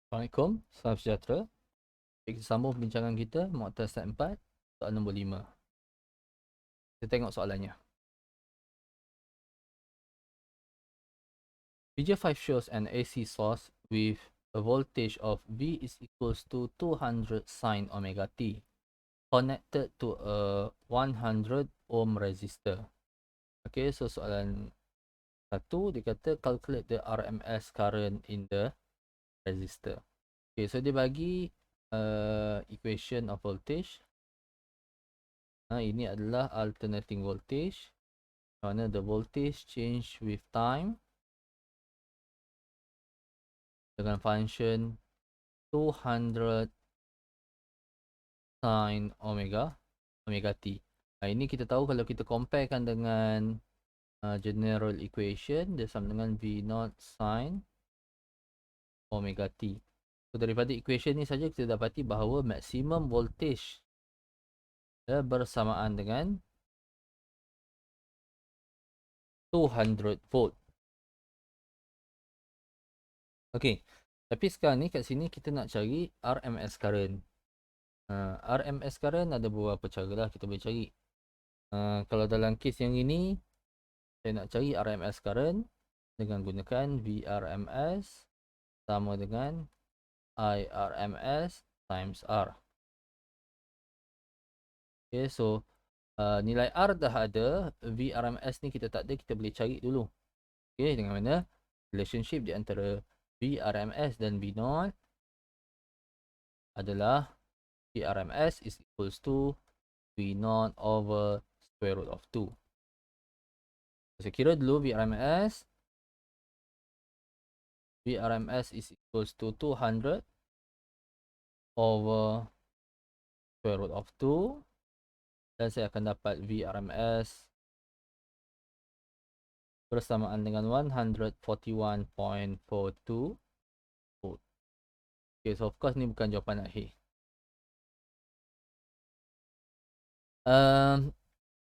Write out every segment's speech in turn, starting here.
Assalamualaikum, salam sejahtera. Kita sambung perbincangan kita, Mu'taz Step 4, soalan nombor 5. Kita tengok soalannya. Figure 5 shows an AC source with a voltage of V is equals to 200 sin omega t connected to a 100 ohm resistor. Okay, so soalan 1, dia kata calculate the RMS current in the resistor. Okay, so dia bagi equation of voltage. Ini adalah alternating voltage. Mana the voltage change with time dengan function 200 sin omega t. Ini kita tahu kalau kita comparekan dengan general equation, dia sama dengan V0 sin omega t. So daripada equation ni saja kita dapati bahawa maximum voltage bersamaan dengan 200 volt. Okey. Tapi sekarang ni kat sini kita nak cari RMS current. RMS current ada beberapa cara lah kita boleh cari. Kalau dalam kes yang ini, saya nak cari RMS current dengan gunakan VRMS sama dengan IRMS times R. Okay, so nilai R dah ada, VRMS ni kita tak ada, kita boleh cari dulu. Okay, dengan mana relationship di antara VRMS dan V0 adalah VRMS is equals to V0 over square root of 2. Saya kira dulu VRMS is equals to 200 over square root of 2. Dan saya akan dapat VRMS bersamaan dengan 141.42 volt. Okay, so of course ni bukan jawapan akhir.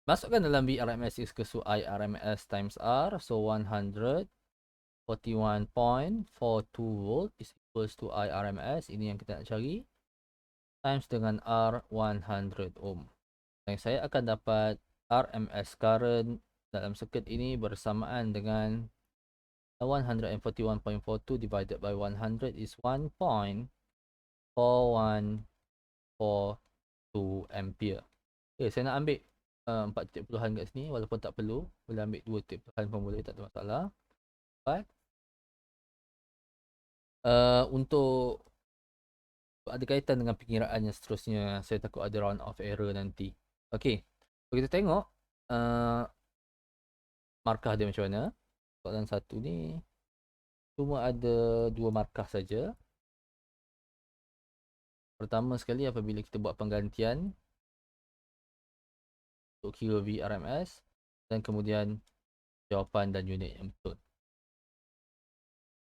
Masukkan dalam VRMS is equals to IRMS times R. So 141.42 volt is equals to IRMS. Ini yang kita nak cari. Times dengan R 100 ohm. Dan saya akan dapat RMS current dalam circuit ini bersamaan dengan 141.42 divided by 100 is 1.4142 ampere. Okay, saya nak ambil 4 titik puluhan kat sini walaupun tak perlu. Boleh ambil 2 titik puluhan pun boleh, tak ada masalah. But untuk ada kaitan dengan pengiraan yang seterusnya, saya takut ada round of error nanti. Okay, kalau kita tengok markah dia macam mana. Soalan 1 ni cuma ada 2 markah saja. Pertama sekali apabila kita buat penggantian untuk kira VRMS dan kemudian jawapan dan unit yang betul.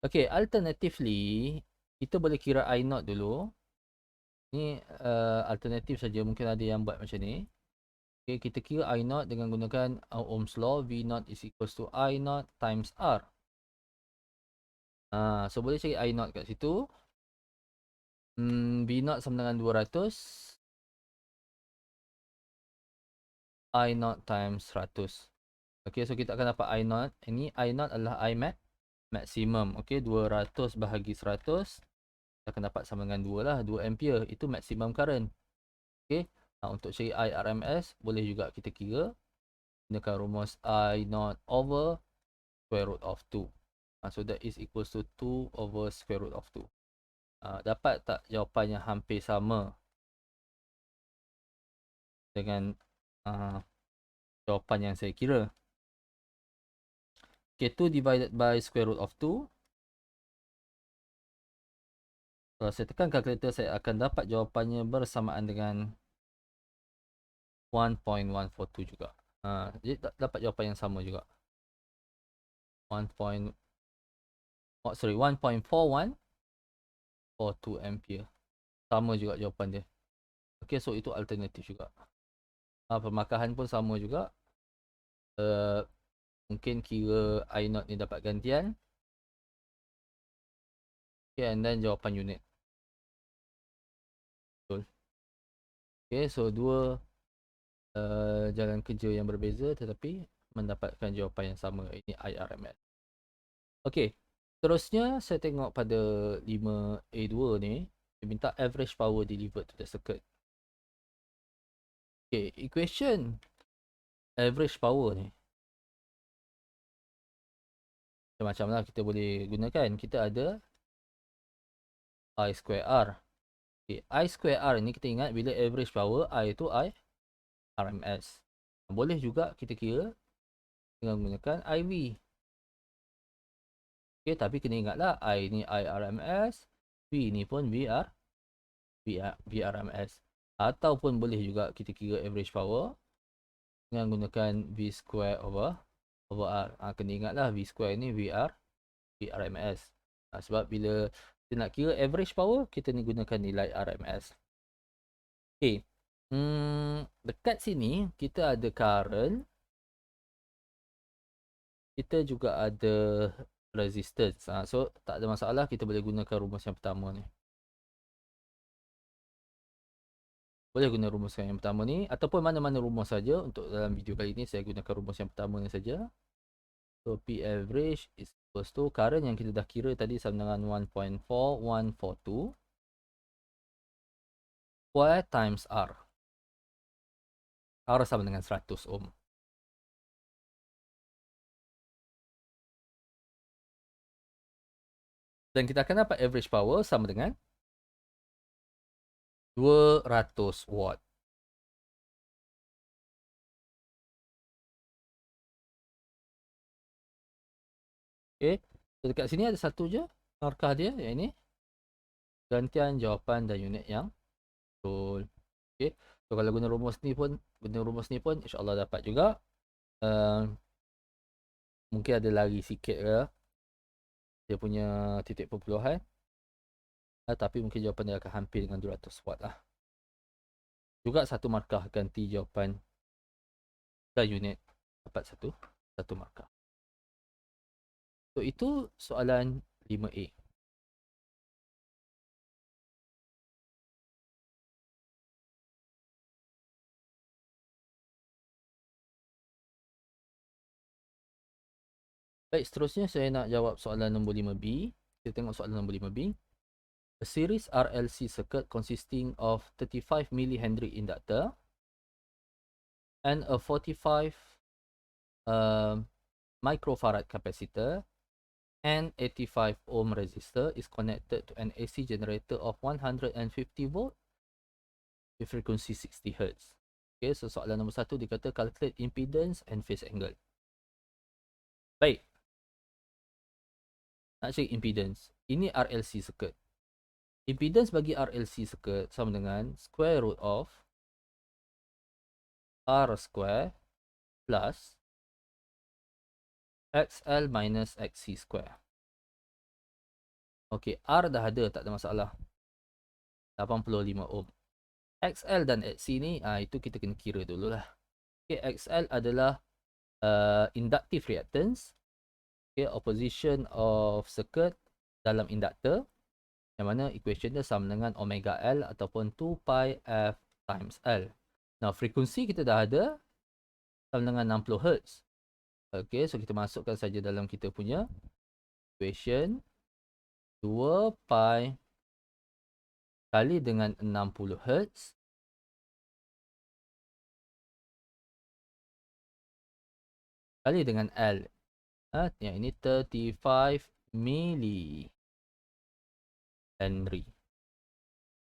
Okay, alternatively kita boleh kira I0 dulu. Ni alternatif saja, mungkin ada yang buat macam ni. Okay, kita kira I0 dengan gunakan Ohm's law. V0 is equals to I0 times R. So boleh cari I0 kat situ. V0 sama dengan 200. I0 times 100. Okay, so kita akan dapat I0. Ini I0 adalah Imax maximum. Okay, 200 bahagi 100. Kita akan dapat sama dengan 2 lah. 2 ampere. Itu maximum current. Okay. Untuk cari IRMS, boleh juga kita kira. Gunakan rumus I0 over square root of 2. So that is equals to 2 over square root of 2. Dapat tak jawapan yang hampir sama dengan jawapan yang saya kira? Okay, 2 divided by square root of 2. Kalau saya tekan kalkulator, saya akan dapat jawapannya bersamaan dengan 1.142 juga. Jadi dapat jawapan yang sama juga. 1.4142 ampere. Sama juga jawapan dia. Okay, so itu alternatif juga. Pemarkahan pun sama juga. Mungkin kira I0 ni dapat gantian. Okay, and then jawapan unit. Betul. Okay, so dua jalan kerja yang berbeza tetapi mendapatkan jawapan yang sama. Ini IRMS. Okay, terusnya saya tengok pada 5A2 ni, dia minta average power delivered to the circuit. Okay, equation average power ni macam-macam lah kita boleh gunakan. Kita ada I square R. Okay, I square R ni kita ingat bila average power, I itu I RMS. Boleh juga kita kira dengan menggunakan IV. Okay, tapi kena ingatlah I ni I RMS, V ni pun VRMS. Ataupun boleh juga kita kira average power dengan menggunakan V square over R. Kena ingatlah V square ni VRMS. Sebab bila kita nak kira average power, kita ni gunakan nilai RMS. Okay. Dekat sini kita ada current, kita juga ada resistance. So tak ada masalah, kita boleh gunakan rumus yang pertama ni. Boleh guna rumus yang pertama ni ataupun mana-mana rumus saja. Untuk dalam video kali ni saya gunakan rumus yang pertama ni saja. So P average is equals to current yang kita dah kira tadi sama dengan 1.4142 square times R. R sama dengan 100 ohm. Dan kita akan dapat average power sama dengan 200 watt. Okay. So dekat sini ada satu je markah dia, yang ini. Gantian jawapan dan unit yang betul. Okay. So kalau guna rumus ni pun insyaAllah dapat juga. Mungkin ada lari sikit ke dia punya titik perpuluhan. Tapi mungkin jawapan dia akan hampir dengan 200 watt lah. Juga satu markah ganti jawapan dan unit dapat satu markah. So itu soalan 5A. Baik, seterusnya saya nak jawab soalan nombor 5B. Kita tengok soalan nombor 5B. A series RLC circuit consisting of 35 millihenry inductor and a 45 microfarad capacitor and 85 ohm resistor is connected to an AC generator of 150 volt with frequency 60 Hz. Okay, so soalan nombor 1 dikata calculate impedance and phase angle. Baik. Nak cek impedance. Ini RLC circuit. Impedance bagi RLC circuit sama dengan square root of R square plus XL minus XC square. Okay, R dah ada, tak ada masalah. 85 ohm. XL dan XC ni, itu kita kena kira dululah. Okay, XL adalah inductive reactance. Okay, opposition of circuit dalam inductor. Yang mana equation dia sama dengan omega L ataupun 2 pi F times L. Now, frekuensi kita dah ada sama dengan 60 Hz. Okay, so kita masukkan saja dalam kita punya equation. 2 pi kali dengan 60 Hz kali dengan L. Yang ini 35 milli Henry.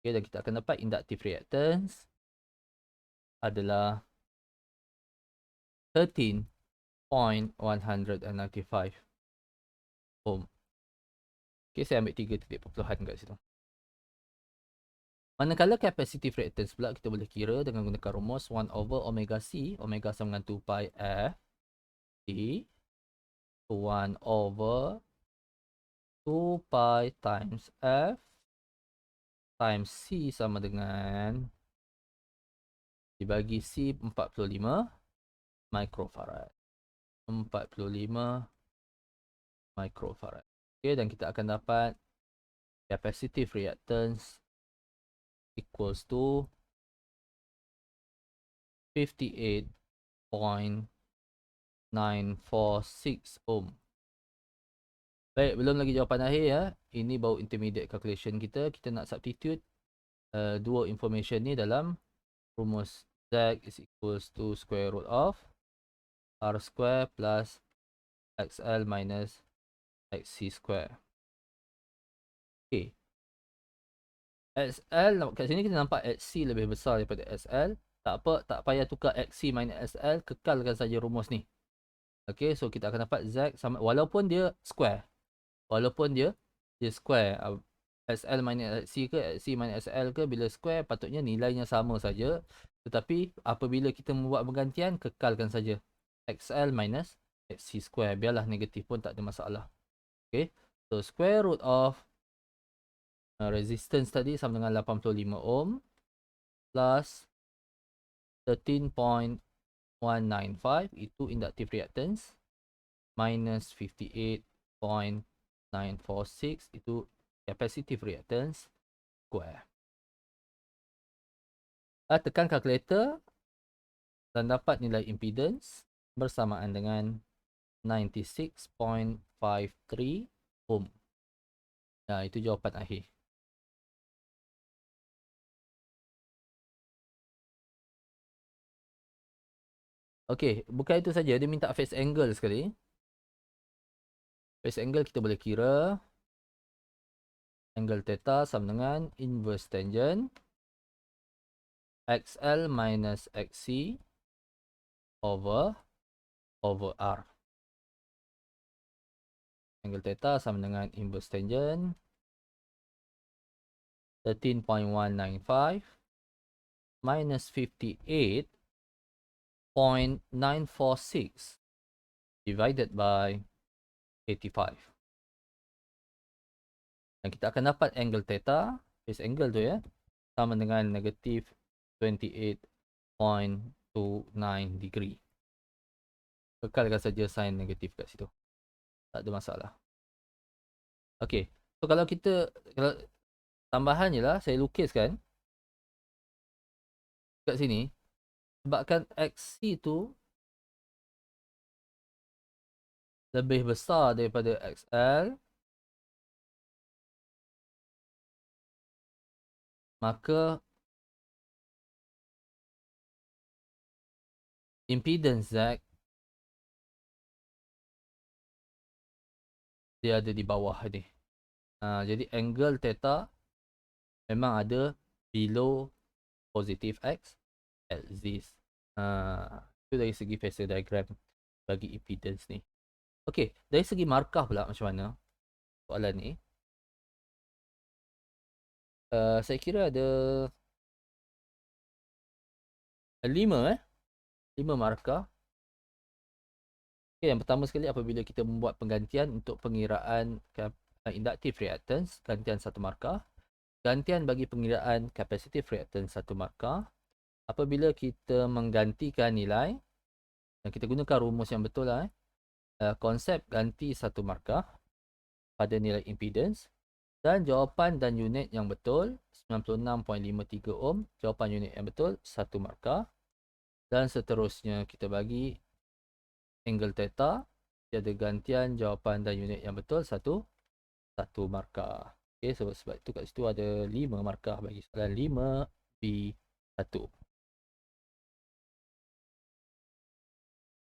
Okay, dan kita akan dapat inductive reactance adalah 13.195 ohm. Okay, saya ambil 3 titik perpuluhan kat situ. Manakala capacitive reactance pula kita boleh kira dengan gunakan rumus 1 over omega C. Omega sama dengan 2 pi F T 1 over 2 pi times F times C sama dengan dibagi C 45 microfarad. 45 microfarad. Okay, dan kita akan dapat capacitive reactance equals to 58.946 ohm. Baik, belum lagi jawapan akhir ya. Ini baru intermediate calculation kita. Kita nak substitute dua information ni dalam rumus. Z is equals to square root of R square plus XL minus XC square. Okay. XL, kat sini kita nampak XC lebih besar daripada SL. Tak apa, tak payah tukar XC minus SL. Kekalkan saja rumus ni. Okay, so kita akan dapat Z sama, walaupun dia square. Walaupun dia square. SL minus XC ke, XC minus SL ke, bila square patutnya nilainya sama saja. Tetapi apabila kita membuat penggantian, kekalkan saja XL minus XC square. Biarlah negatif pun tak ada masalah. Okay, so square root of resistance tadi sama dengan 85 ohm plus 13.195 itu inductive reactance minus 58.946 itu capacitive reactance square. Tekan calculator dan dapat nilai impedance bersamaan dengan 96.53 ohm. Itu jawapan akhir. Okey, bukan itu saja, dia minta phase angle sekali. Phase angle kita boleh kira angle theta sama dengan inverse tangent XL minus XC over R. Angle theta sama dengan inverse tangent 13.195 minus 58.946 divided by 85. Dan kita akan dapat angle theta, phase angle tu ya, sama dengan negatif 28.29 degree. Kekalkan saja sign negatif kat situ. Tak ada masalah. Okey. So kalau tambahan je lah, saya lukiskan kat sini. Sebabkan XC tu lebih besar daripada XL, maka impedance Z dia ada di bawah ni. Jadi angle theta memang ada below positive X axis. Itu dari segi phasor diagram bagi impedance ni. Okey, dari segi markah pula macam mana soalan ni? Saya kira ada 5 markah. Okay, yang pertama sekali apabila kita membuat penggantian untuk pengiraan inductive reactance, gantian 1 markah. Gantian bagi pengiraan capacitive reactance 1 markah. Apabila kita menggantikan nilai, dan kita gunakan rumus yang betul lah, konsep ganti 1 markah pada nilai impedance, dan jawapan dan unit yang betul 96.53 ohm, jawapan unit yang betul 1 markah, dan seterusnya kita bagi angle theta, dia ada gantian jawapan dan unit yang betul 1 markah. Okay, sebab itu kat situ ada 5 markah bagi soalan 5B1.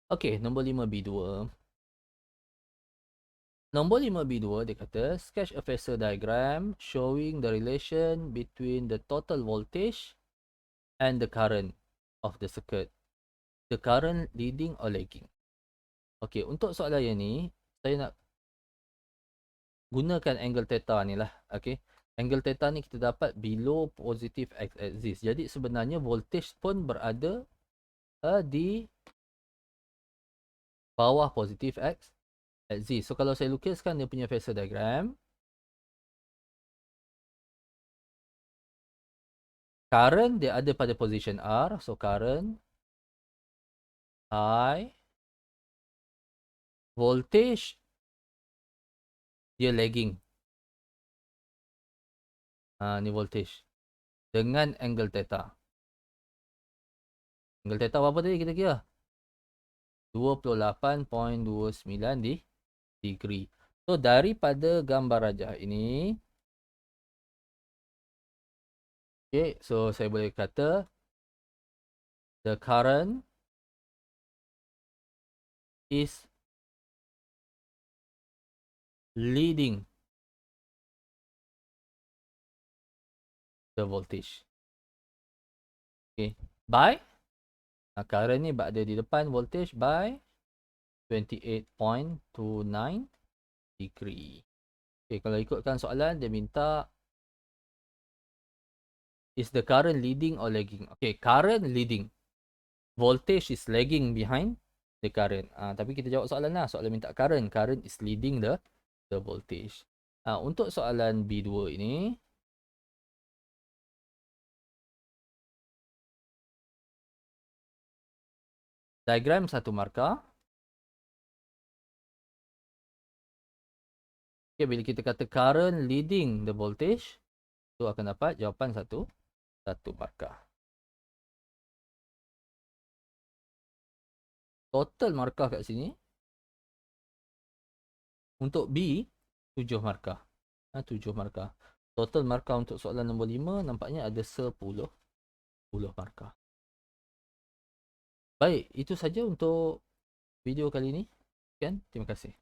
Okay, nombor 5B2. Nombor 5B2 dia kata sketch a phasor diagram showing the relation between the total voltage and the current of the circuit. The current leading or lagging. Okay, untuk soalan yang ni saya nak gunakan angle theta ni lah. Okay, angle theta ni kita dapat below positive X axis. Jadi sebenarnya voltage pun berada di bawah positive X axis. So kalau saya lukiskan dia punya phasor diagram, current dia ada pada position R. So current I, voltage dia lagging. Ni voltage. Dengan angle theta. Angle theta berapa tadi kita kira? 28.29 degree. So, daripada gambar rajah ini, okay, so saya boleh kata the current is leading the voltage. Okay, by current ni ada di depan voltage by 28.29 degree. Okay, kalau ikutkan soalan dia minta is the current leading or lagging? Okay, current leading. Voltage is lagging behind the current. Tapi kita jawab soalan lah. Soalan minta current. Current is leading the voltage. Untuk soalan B2 ini, diagram satu markah. Okay, bila kita kata current leading the voltage, tu akan dapat jawapan satu markah. Total markah kat sini, untuk B, 7 markah. 7 markah. Total markah untuk soalan nombor 5 nampaknya ada 10 markah. Baik, itu saja untuk video kali ini. Sekian, terima kasih.